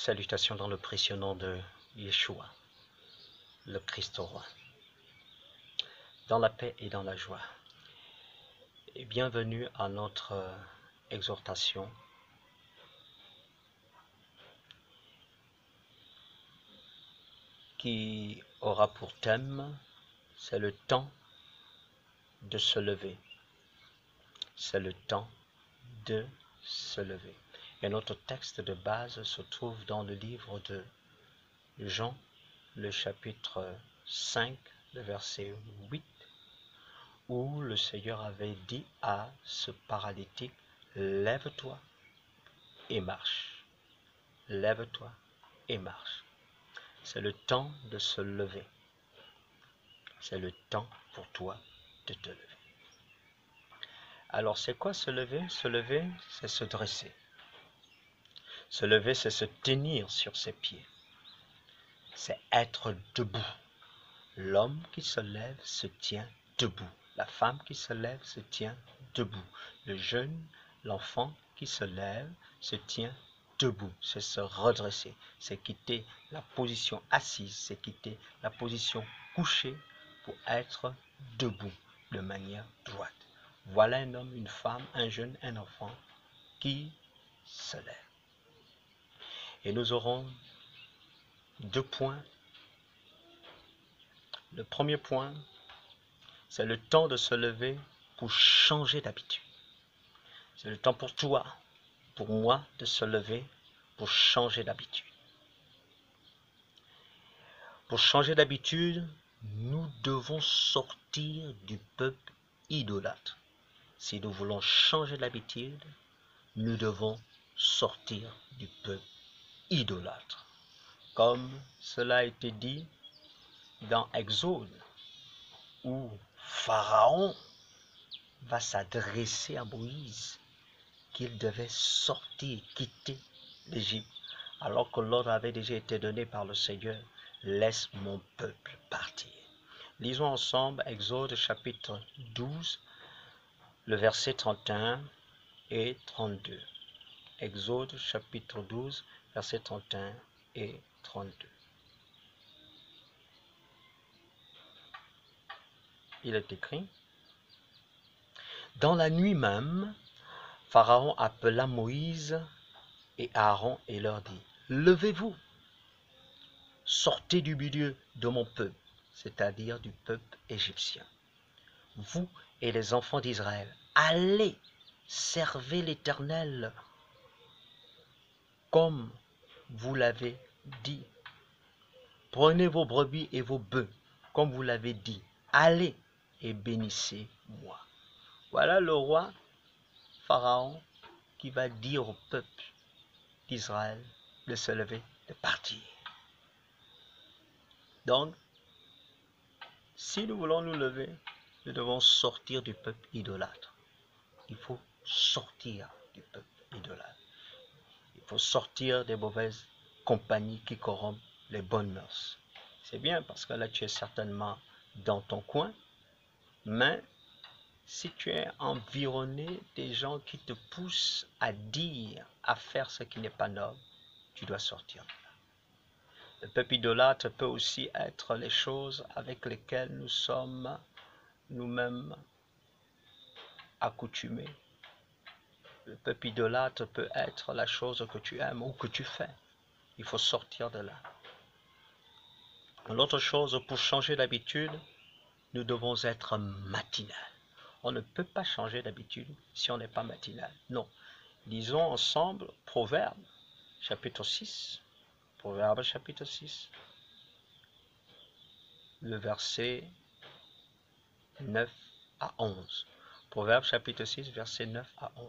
Salutations dans le précieux nom de Yeshua, le Christ au roi, dans la paix et dans la joie. Et bienvenue à notre exhortation qui aura pour thème, c'est le temps de se lever. C'est le temps de se lever. Et notre texte de base se trouve dans le livre de Jean, le chapitre 5, le verset 8, où le Seigneur avait dit à ce paralytique, « Lève-toi et marche. Lève-toi et marche. » C'est le temps de se lever. C'est le temps pour toi de te lever. Alors, c'est quoi se lever? Se lever, c'est se dresser. Se lever, c'est se tenir sur ses pieds. C'est être debout. L'homme qui se lève se tient debout. La femme qui se lève se tient debout. Le jeune, l'enfant qui se lève se tient debout. C'est se redresser. C'est quitter la position assise. C'est quitter la position couchée pour être debout de manière droite. Voilà un homme, une femme, un jeune, un enfant qui se lève. Et nous aurons 2 points. Le premier point, c'est le temps de se lever pour changer d'habitude. C'est le temps pour toi, pour moi, de se lever pour changer d'habitude. Pour changer d'habitude, nous devons sortir du peuple idolâtre. Si nous voulons changer d'habitude, nous devons sortir du peuple idolâtre. Comme cela a été dit dans Exode, où Pharaon va s'adresser à Moïse qu'il devait sortir, quitter l'Égypte, alors que l'ordre avait déjà été donné par le Seigneur, laisse mon peuple partir. Lisons ensemble Exode chapitre 12, le verset 31 et 32. Exode chapitre 12, verset 31 et 32. Il est écrit, « Dans la nuit même, Pharaon appela Moïse et Aaron et leur dit, « Levez-vous, sortez du milieu de mon peuple, c'est-à-dire du peuple égyptien. Vous et les enfants d'Israël, allez, servez l'Éternel comme vous l'avez dit. Prenez vos brebis et vos bœufs, comme vous l'avez dit. Allez et bénissez-moi. » Voilà le roi Pharaon qui va dire au peuple d'Israël de se lever, de partir. Donc, si nous voulons nous lever, nous devons sortir du peuple idolâtre. Il faut sortir du peuple idolâtre. Il faut sortir des mauvaises compagnies qui corrompent les bonnes mœurs. C'est bien parce que là tu es certainement dans ton coin, mais si tu es environné des gens qui te poussent à dire, à faire ce qui n'est pas noble, tu dois sortir de là. Le peuple idolâtre peut aussi être les choses avec lesquelles nous sommes nous-mêmes accoutumés. Le peuple idolâtre peut être la chose que tu aimes ou que tu fais. Il faut sortir de là. L'autre chose, pour changer d'habitude, nous devons être matinal. On ne peut pas changer d'habitude si on n'est pas matinal. Non. Lisons ensemble Proverbes, chapitre 6. Proverbes, chapitre 6. Le verset 9 à 11. Proverbes, chapitre 6, verset 9 à 11.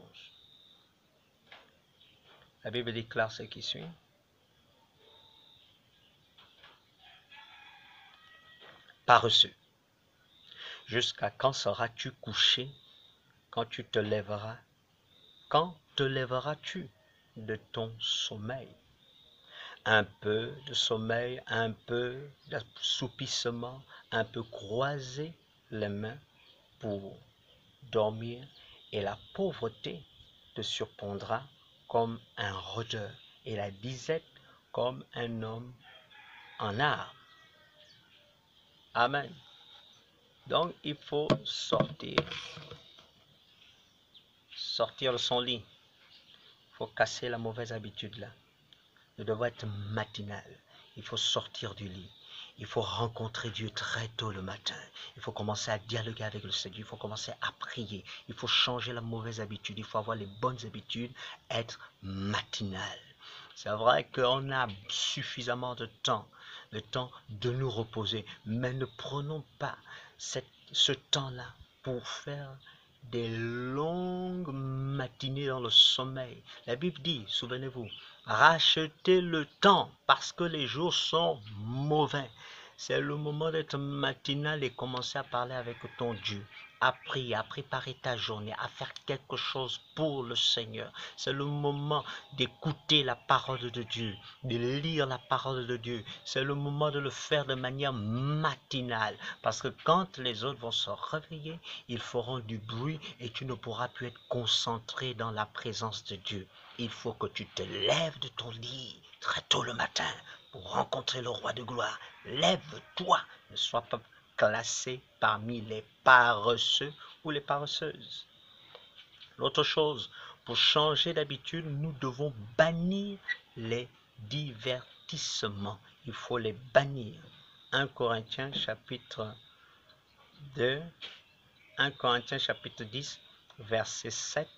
La Bible déclare ce qui suit. Paresseux, jusqu'à quand seras-tu couché quand tu te lèveras? Quand te lèveras-tu de ton sommeil? Un peu de sommeil, un peu d'assoupissement, un peu croiser les mains pour dormir, et la pauvreté te surprendra comme un rôdeur, et la disette comme un homme en armes. Amen. Donc, il faut sortir de son lit. Il faut casser la mauvaise habitude là. Nous devons être matinal. Il faut sortir du lit. Il faut rencontrer Dieu très tôt le matin. Il faut commencer à dialoguer avec le Seigneur. Il faut commencer à prier. Il faut changer la mauvaise habitude. Il faut avoir les bonnes habitudes. Être matinal. C'est vrai qu'on a suffisamment de temps de nous reposer. Mais ne prenons pas ce temps-là pour faire des longues matinées dans le sommeil. La Bible dit, souvenez-vous, rachetez le temps parce que les jours sont mauvais. C'est le moment d'être matinal et commencer à parler avec ton Dieu, à prier, à préparer ta journée, à faire quelque chose pour le Seigneur. C'est le moment d'écouter la parole de Dieu, de lire la parole de Dieu. C'est le moment de le faire de manière matinale. Parce que quand les autres vont se réveiller, ils feront du bruit et tu ne pourras plus être concentré dans la présence de Dieu. Il faut que tu te lèves de ton lit très tôt le matin pour rencontrer le roi de gloire. Lève-toi, ne sois pas classé parmi les paresseux ou les paresseuses. L'autre chose, pour changer d'habitude, nous devons bannir les divertissements. Il faut les bannir. 1 Corinthiens chapitre 2, 1 Corinthiens chapitre 10, verset 7,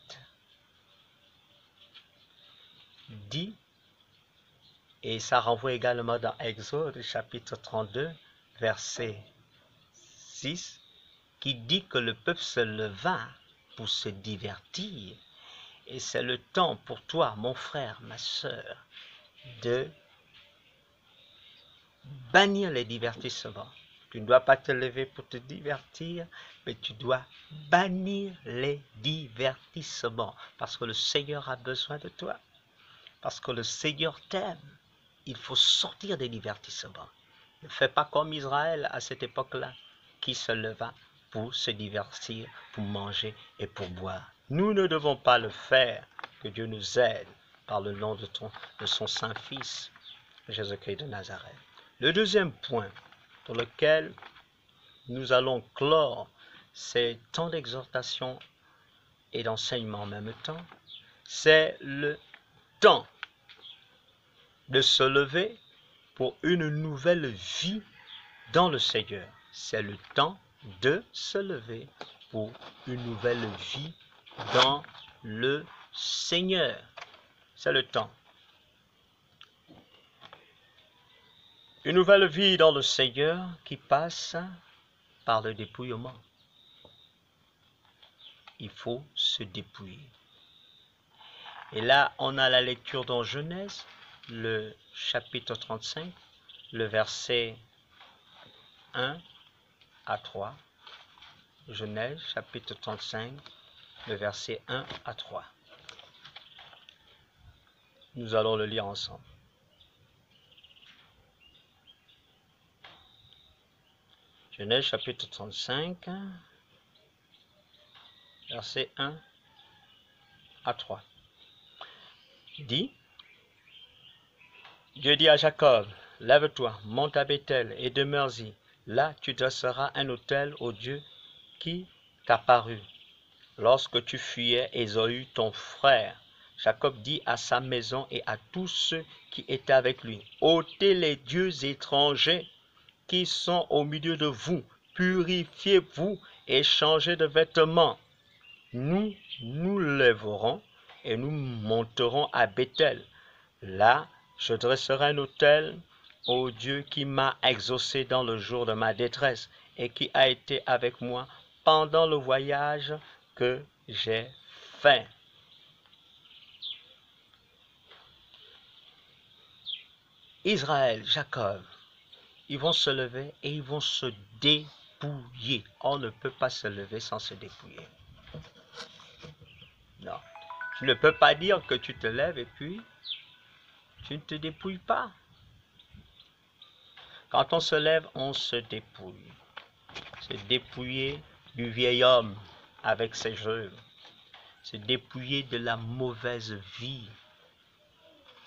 dit, et ça renvoie également dans Exode chapitre 32, verset 6, qui dit que le peuple se leva pour se divertir. Et c'est le temps pour toi, mon frère, ma soeur, de bannir les divertissements. Tu ne dois pas te lever pour te divertir, mais tu dois bannir les divertissements. Parce que le Seigneur a besoin de toi. Parce que le Seigneur t'aime. Il faut sortir des divertissements. Ne fais pas comme Israël à cette époque-là, qui se leva pour se divertir, pour manger et pour boire. Nous ne devons pas le faire. Que Dieu nous aide par le nom de son Saint-Fils, Jésus-Christ de Nazareth. Le deuxième point pour lequel nous allons clore ces temps d'exhortation et d'enseignement en même temps, c'est le temps de se lever pour une nouvelle vie dans le Seigneur. C'est le temps de se lever pour une nouvelle vie dans le Seigneur. C'est le temps. Une nouvelle vie dans le Seigneur qui passe par le dépouillement. Il faut se dépouiller. Et là, on a la lecture dans Genèse, le chapitre 35, le verset 1 à 3. Genèse, chapitre 35, le verset 1 à 3. Nous allons le lire ensemble. Genèse, chapitre 35, verset 1 à 3. Dit, Dieu dit à Jacob, lève-toi, monte à Béthel et demeure-y. Là, tu dresseras un autel au Dieu qui t'apparut lorsque tu fuyais Ésaü ton frère. Jacob dit à sa maison et à tous ceux qui étaient avec lui, ôtez les dieux étrangers qui sont au milieu de vous, purifiez-vous et changez de vêtements. Nous nous lèverons et nous monterons à Béthel. Là, je dresserai un autel au Dieu qui m'a exaucé dans le jour de ma détresse et qui a été avec moi pendant le voyage que j'ai fait. Israël, Jacob, ils vont se lever et ils vont se dépouiller. On ne peut pas se lever sans se dépouiller. Non. Tu ne peux pas dire que tu te lèves et puis tu ne te dépouilles pas. Quand on se lève, on se dépouille. Se dépouiller du vieil homme avec ses œuvres. Se dépouiller de la mauvaise vie.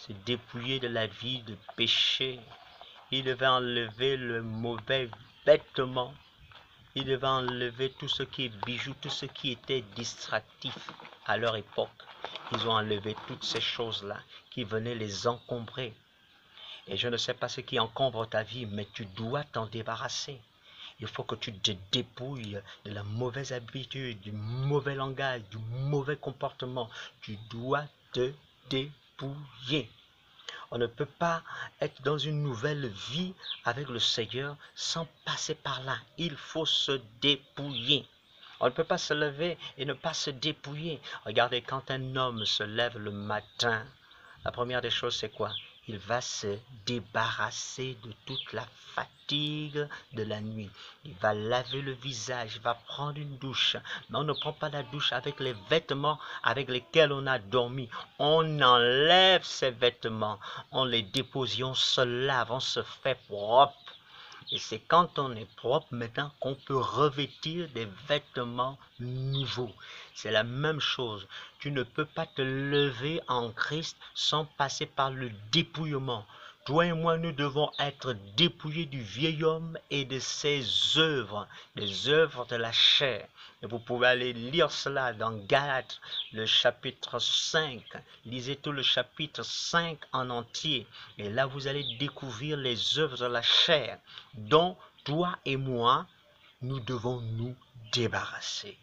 se dépouiller de la vie de péché. Il devait enlever le mauvais vêtement. Il devait enlever tout ce qui est bijoux, tout ce qui était distractif à leur époque. Ils ont enlevé toutes ces choses-là qui venaient les encombrer. Et je ne sais pas ce qui encombre ta vie, mais tu dois t'en débarrasser. Il faut que tu te dépouilles de la mauvaise habitude, du mauvais langage, du mauvais comportement. Tu dois te dépouiller. On ne peut pas être dans une nouvelle vie avec le Seigneur sans passer par là. Il faut se dépouiller. On ne peut pas se lever et ne pas se dépouiller. Regardez, quand un homme se lève le matin, la première des choses, c'est quoi? Il va se débarrasser de toute la fatigue de la nuit. Il va laver le visage, il va prendre une douche. Mais on ne prend pas la douche avec les vêtements avec lesquels on a dormi. On enlève ces vêtements, on les dépose, on se lave, on se fait propre. Et c'est quand on est propre maintenant qu'on peut revêtir des vêtements nouveaux. C'est la même chose. Tu ne peux pas te lever en Christ sans passer par le dépouillement. Toi et moi, nous devons être dépouillés du vieil homme et de ses œuvres, les œuvres de la chair. Et vous pouvez aller lire cela dans Galates, le chapitre 5. Lisez tout le chapitre 5 en entier. Et là, vous allez découvrir les œuvres de la chair dont toi et moi, nous devons nous débarrasser.